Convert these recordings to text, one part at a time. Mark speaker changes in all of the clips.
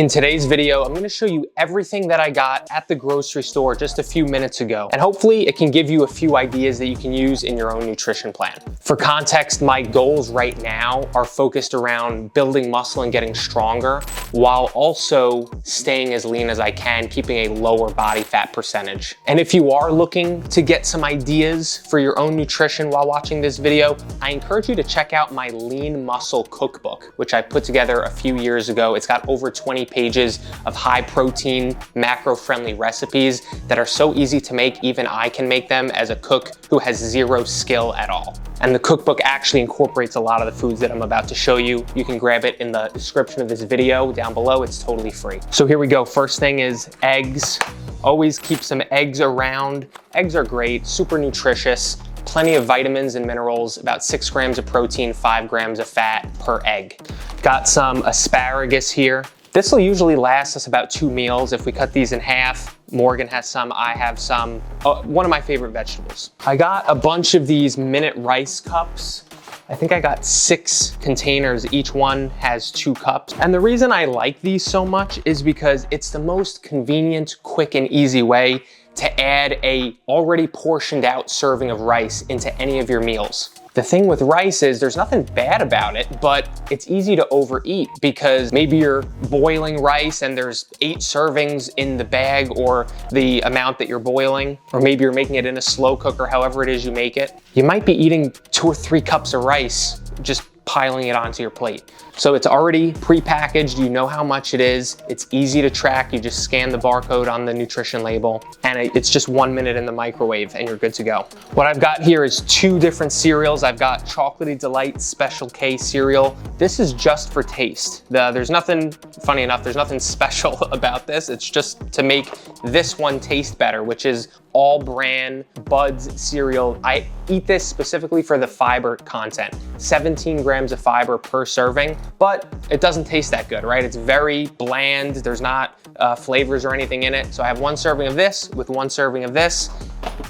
Speaker 1: In today's video, I'm going to show you everything that I got at the grocery store just a few minutes ago, and hopefully it can give you a few ideas that you can use in your own nutrition plan. For context, my goals right now are focused around building muscle and getting stronger, while also staying as lean as I can, keeping a lower body fat percentage. And if you are looking to get some ideas for your own nutrition while watching this video, I encourage you to check out my Lean Muscle Cookbook, which I put together a few years ago. It's got over 20 pages of high protein, macro friendly recipes that are so easy to make, even I can make them as a cook who has zero skill at all. And the cookbook actually incorporates a lot of the foods that I'm about to show you. You can grab it in the description of this video down below. It's totally free. So here we go. First thing is eggs. Always keep some eggs around. Eggs are great, super nutritious, plenty of vitamins and minerals, about 6 grams of protein, 5 grams of fat per egg. Got some asparagus here. This will usually last us about 2 meals if we cut these in half. Morgan has some, I have some. One of my favorite vegetables. I got a bunch of these minute rice cups. I think I got 6 containers. Each one has 2 cups. And the reason I like these so much is because it's the most convenient, quick, and easy way to add a already portioned out serving of rice into any of your meals. The thing with rice is there's nothing bad about it, but it's easy to overeat because maybe you're boiling rice and there's 8 servings in the bag or the amount that you're boiling, or maybe you're making it in a slow cooker, however it is you make it. You might be eating 2 or 3 cups of rice, just piling it onto your plate. So it's already pre-packaged, you know how much it is, it's easy to track, you just scan the barcode on the nutrition label, and it's just 1 minute in the microwave and you're good to go. What I've got here is 2 different cereals. I've got Chocolatey Delight Special K cereal. This is just for taste. There's nothing, funny enough, there's nothing special about this. It's just to make this one taste better, which is all brand Buds cereal. I eat this specifically for the fiber content. 17 grams of fiber per serving, but it doesn't taste that good, right? It's very bland. There's not flavors or anything in it. So I have 1 serving of this with 1 serving of this,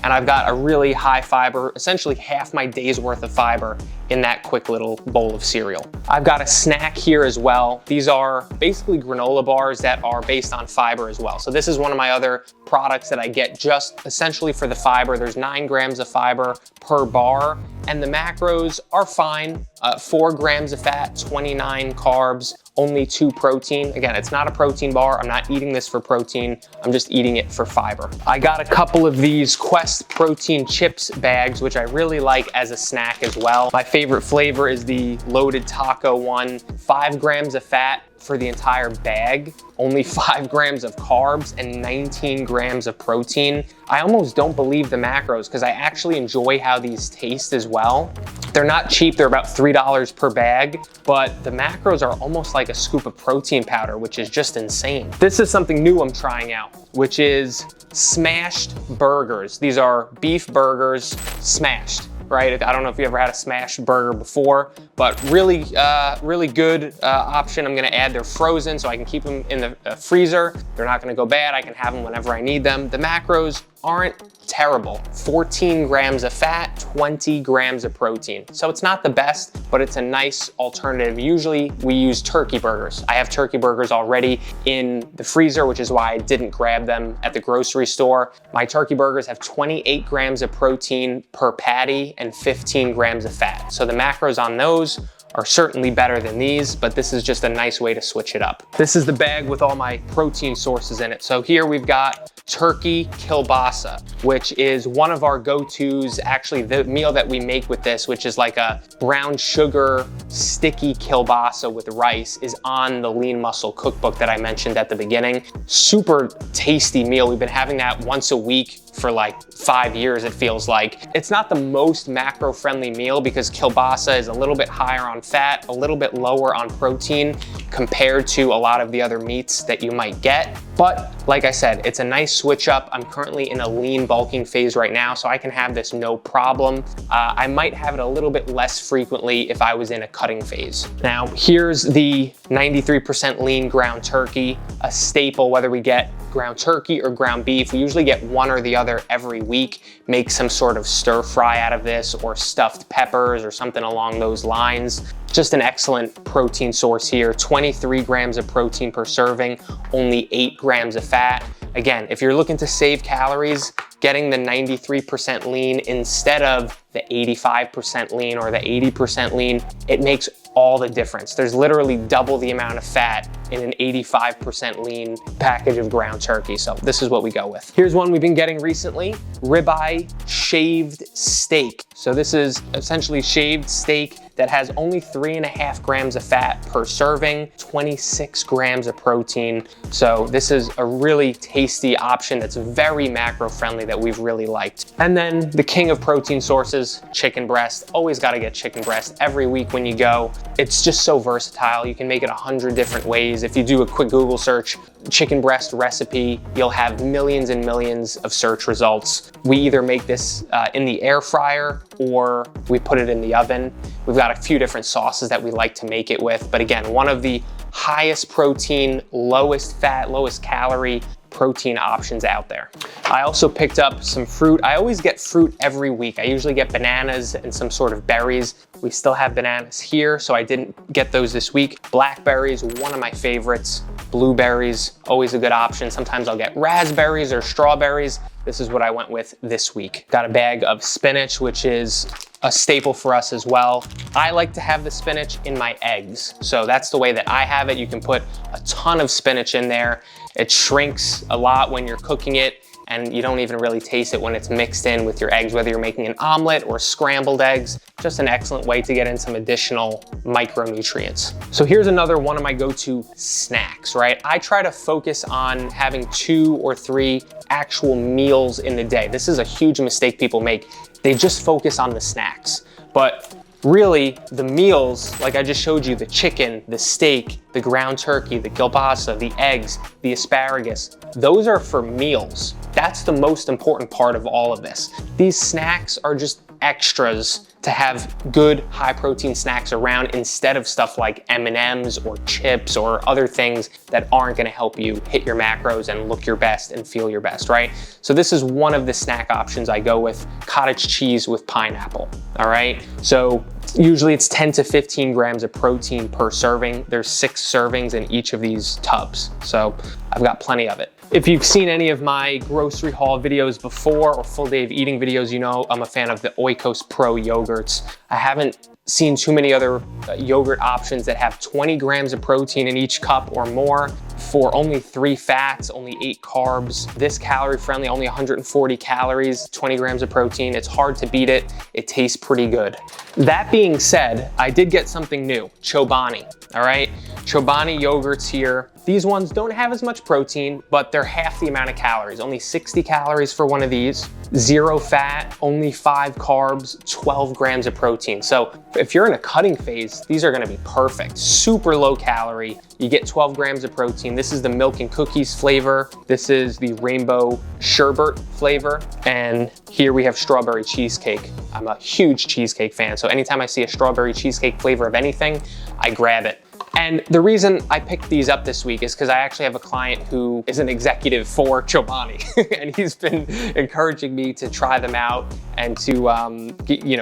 Speaker 1: and I've got a really high fiber, essentially half my day's worth of fiber in that quick little bowl of cereal. I've got a snack here as well. These are basically granola bars that are based on fiber as well. So this is one of my other products that I get just essentially for the fiber. There's 9 grams of fiber per bar, and the macros are fine. 4 grams of fat, 29 carbs, only 2 protein. Again, it's not a protein bar. I'm not eating this for protein. I'm just eating it for fiber. I got a couple of these Quest protein chips bags, which I really like as a snack as well. My favorite flavor is the loaded taco one. 5 grams of fat for the entire bag, only 5 grams of carbs and 19 grams of protein. I almost don't believe the macros because I actually enjoy how these taste as well. They're not cheap, they're about $3 per bag, but the macros are almost like a scoop of protein powder, which is just insane. This is something new I'm trying out, which is smashed burgers. These are beef burgers smashed, right? I don't know if you ever had a smashed burger before, but really good option. I'm gonna add, they're frozen so I can keep them in the freezer. They're not gonna go bad. I can have them whenever I need them. The macros aren't terrible. 14 grams of fat, 20 grams of protein. So it's not the best, but it's a nice alternative. Usually we use turkey burgers. I have turkey burgers already in the freezer, which is why I didn't grab them at the grocery store. My turkey burgers have 28 grams of protein per patty and 15 grams of fat. So the macros on those are certainly better than these, but this is just a nice way to switch it up. This is the bag with all my protein sources in it. So here we've got turkey kielbasa, which is one of our go-tos. Actually, the meal that we make with this, which is like a brown sugar sticky kielbasa with rice, is on the Lean Muscle Cookbook that I mentioned at the beginning. Super tasty meal. We've been having that once a week for like 5 years, it feels like. It's not the most macro-friendly meal because kielbasa is a little bit higher on fat, a little bit lower on protein compared to a lot of the other meats that you might get. But like I said, it's a nice switch up. I'm currently in a lean bulking phase right now, so I can have this no problem. I might have it a little bit less frequently if I was in a cutting phase. Now, here's the 93% lean ground turkey, a staple whether we get ground turkey or ground beef. We usually get one or the other every week, make some sort of stir fry out of this or stuffed peppers or something along those lines. Just an excellent protein source here. 23 grams of protein per serving, only 8 grams of fat. Again, if you're looking to save calories, getting the 93% lean instead of the 85% lean or the 80% lean, it makes all the difference. There's literally double the amount of fat in an 85% lean package of ground turkey. So this is what we go with. Here's one we've been getting recently, ribeye shaved steak. So this is essentially shaved steak that has only 3.5 grams of fat per serving, 26 grams of protein. So this is a really tasty option that's very macro friendly that we've really liked. And then the king of protein sources, chicken breast. Always gotta get chicken breast every week when you go. It's just so versatile. You can make it 100 different ways. If you do a quick Google search, chicken breast recipe, you'll have millions and millions of search results. We either make this in the air fryer or we put it in the oven. We've got a few different sauces that we like to make it with. But again, one of the highest protein, lowest fat, lowest calorie protein options out there. I also picked up some fruit. I always get fruit every week. I usually get bananas and some sort of berries. We still have bananas here, so I didn't get those this week. Blackberries, one of my favorites. Blueberries, always a good option. Sometimes I'll get raspberries or strawberries. This is what I went with this week. Got a bag of spinach, which is a staple for us as well. I like to have the spinach in my eggs. So that's the way that I have it. You can put a ton of spinach in there. It shrinks a lot when you're cooking it, and you don't even really taste it when it's mixed in with your eggs, whether you're making an omelet or scrambled eggs. Just an excellent way to get in some additional micronutrients. So here's another one of my go-to snacks, right? I try to focus on having 2 or 3 actual meals in the day. This is a huge mistake people make. They just focus on the snacks. But really, the meals, like I just showed you, the chicken, the steak, the ground turkey, the kielbasa, the eggs, the asparagus, those are for meals. That's the most important part of all of this. These snacks are just extras to have good high protein snacks around instead of stuff like M&Ms or chips or other things that aren't gonna help you hit your macros and look your best and feel your best, right? So this is one of the snack options I go with, cottage cheese with pineapple, all right? So usually it's 10 to 15 grams of protein per serving. There's 6 servings in each of these tubs. So I've got plenty of it. If you've seen any of my grocery haul videos before or full day of eating videos, you know I'm a fan of the Oikos Pro yogurts. I haven't seen too many other yogurt options that have 20 grams of protein in each cup or more for only 3 fats, only 8 carbs. This calorie friendly, only 140 calories, 20 grams of protein. It's hard to beat it. It tastes pretty good. That being said, I did get something new, Chobani, all right? Chobani yogurts here. These ones don't have as much protein, but they're half the amount of calories. Only 60 calories for one of these, 0 fat, only 5 carbs, 12 grams of protein. So if you're in a cutting phase, these are gonna be perfect. Super low calorie. You get 12 grams of protein. This is the milk and cookies flavor. This is the rainbow sherbet flavor. And here we have strawberry cheesecake. I'm a huge cheesecake fan, so anytime I see a strawberry cheesecake flavor of anything, I grab it. And the reason I picked these up this week is because I actually have a client who is an executive for Chobani, and he's been encouraging me to try them out and to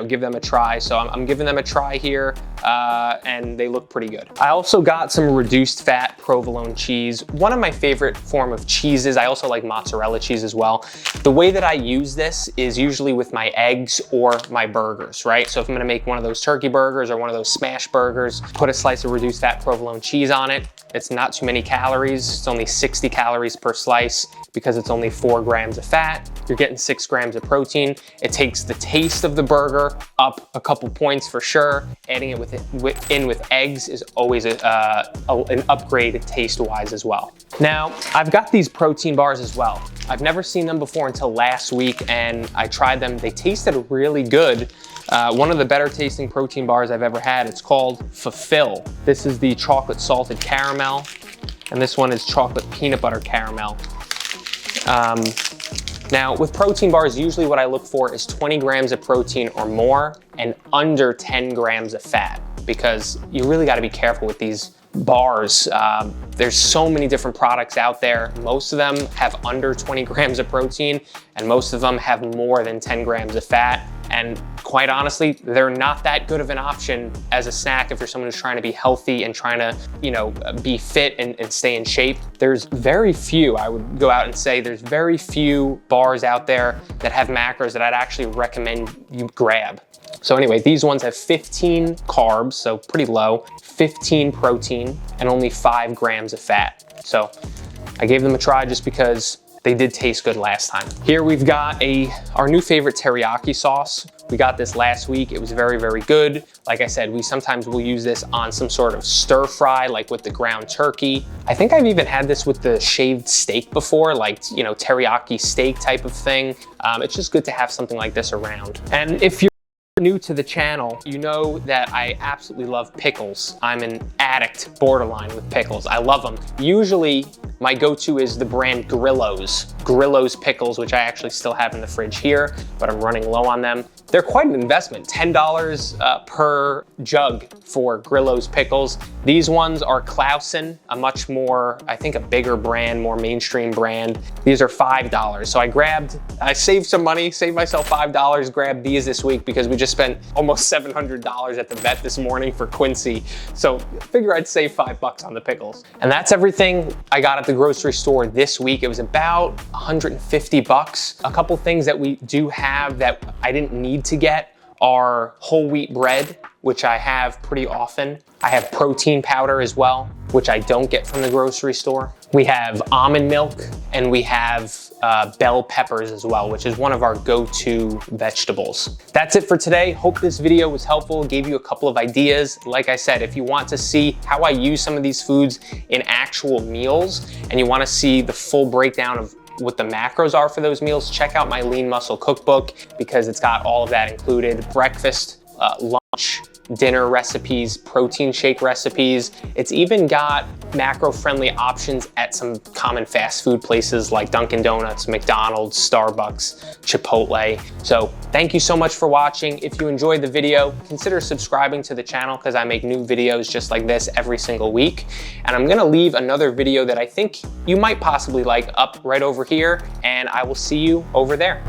Speaker 1: give them a try. So I'm giving them a try here, and they look pretty good. I also got some reduced fat provolone cheese. One of my favorite form of cheeses. I also like mozzarella cheese as well. The way that I use this is usually with my eggs or my burgers, right? So if I'm gonna make one of those turkey burgers or one of those smash burgers, put a slice of reduced fat provolone cheese on it. It's not too many calories. It's only 60 calories per slice because it's only 4 grams of fat. You're getting 6 grams of protein. It takes the taste of the burger up a couple points for sure. Adding it with eggs is always an upgrade taste-wise as well. Now, I've got these protein bars as well. I've never seen them before until last week, and I tried them. They tasted really good. One of the better tasting protein bars I've ever had. It's called Fulfill. This is the chocolate salted caramel, and this one is chocolate peanut butter caramel. Now, with protein bars, usually what I look for is 20 grams of protein or more and under 10 grams of fat, because you really got to be careful with these bars. There's so many different products out there. Most of them have under 20 grams of protein, and most of them have more than 10 grams of fat. And quite honestly, they're not that good of an option as a snack if you're someone who's trying to be healthy and trying to, you know, be fit and stay in shape. There's very few, I would go out and say, there's very few bars out there that have macros that I'd actually recommend you grab. So anyway, these ones have 15 carbs, so pretty low, 15 protein, and only 5 grams of fat. So I gave them a try just because they did taste good last time. Here we've got our new favorite teriyaki sauce. We got this last week. It was very, very good. Like I said, we sometimes will use this on some sort of stir fry, like with the ground turkey. I think I've even had this with the shaved steak before, like, you know, teriyaki steak type of thing. It's just good to have something like this around. And if you're new to the channel, you know that I absolutely love pickles. I'm an addict, borderline, with pickles. I love them. Usually my go-to is the brand Grillo's pickles, which I actually still have in the fridge here, but I'm running low on them. They're quite an investment, $10 per jug for Grillo's pickles. These ones are Clausen, a much more, I think a bigger brand, more mainstream brand. These are $5. So I saved some money, saved myself $5, grabbed these this week because we just spent almost $700 at the vet this morning for Quincy. So I figure I'd save $5 on the pickles. And that's everything I got at the grocery store this week. It was about $150. A couple things that we do have that I didn't need to get are whole wheat bread, which I have pretty often. I have protein powder as well, which I don't get from the grocery store. We have almond milk, and we have bell peppers as well, which is one of our go-to vegetables. That's it for today. Hope this video was helpful, gave you a couple of ideas. Like I said, if you want to see how I use some of these foods in actual meals, and you want to see the full breakdown of what the macros are for those meals, check out my Lean Muscle Cookbook because it's got all of that included. Breakfast, lunch, dinner recipes, protein shake recipes. It's even got macro-friendly options at some common fast food places like Dunkin' Donuts, McDonald's, Starbucks, Chipotle. So thank you so much for watching. If you enjoyed the video, consider subscribing to the channel because I make new videos just like this every single week. And I'm gonna leave another video that I think you might possibly like up right over here, and I will see you over there.